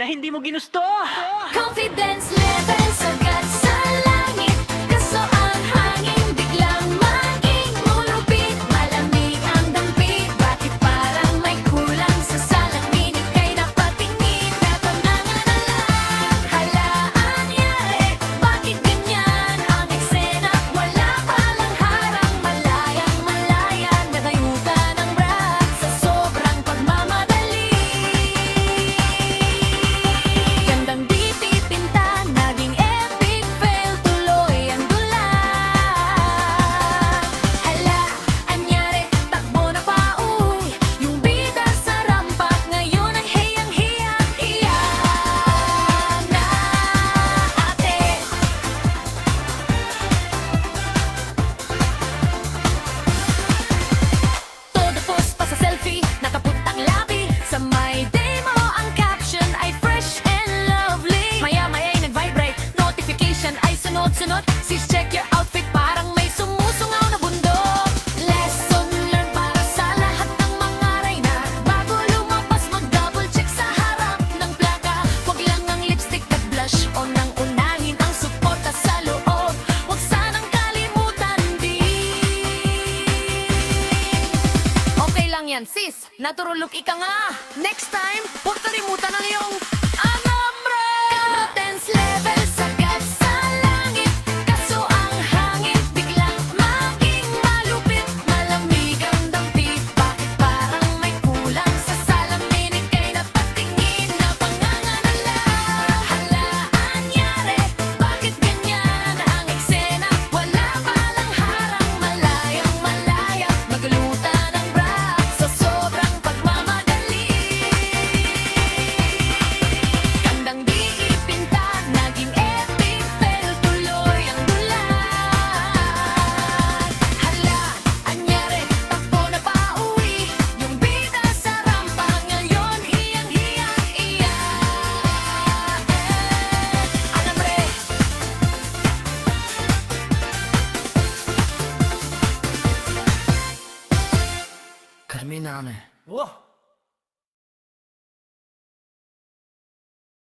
na hindi mo ginusto. Confidence level sagat sa langit. Kaso ang hangin biglang maging mulupit. Malamig ang dampit. Bakit parang may kulang sa salamin? Ika'y napatingin na panganganak. Halaan yari, bakit ganyan ang eksena? Wala palang harang, malayang malaya. Nagayuta ng brat sa sobrang pagmamadali. Gandang di pipinta, naging epic fail, tuloy ang dula. Hala, anyari, takbo na pauwi. Yung bida sa rampak, ngayon ay hiyang-hiya na ate. Todo post pa sa selfie, nakaput ang labi. Sa my day mo, ang caption ay fresh and lovely. Maya-maya ay nag-vibrate, notification ay sunod-sunod. Sis, check your outfit, parang may sumusungaw na bundok. Lesson learned para sa lahat ng mga reyna. Bago lumabas, mag-double check sa harap ng plaka. Huwag lang ang lipstick at blush, o nang unahin ang suporta sa loob. Huwag sanang kalimutan din. Okay lang yan, sis. Natural look ika nga. Next time, huwag kalimutan ang iyong alambre. Confidence level sagat sa langit. Kaso ang hangin biglang maging malupit. Malamig ang dampit. Bakit parang may kulang sa salamin? Ika'y napatingin na pangangalala. Halaan yari, bakit ganyan ang eksena? Wala palang harang, malayang malaya. Magluta ng brat sa sobrang pagmamadali. Gandang di ipinta, naging epic fail, tuloy ang dulan. Hala, anyari, takbo na pauwi. Yung bida sa rampa, ngayon hiyang-hiya. Alambre. Carminame. Oh,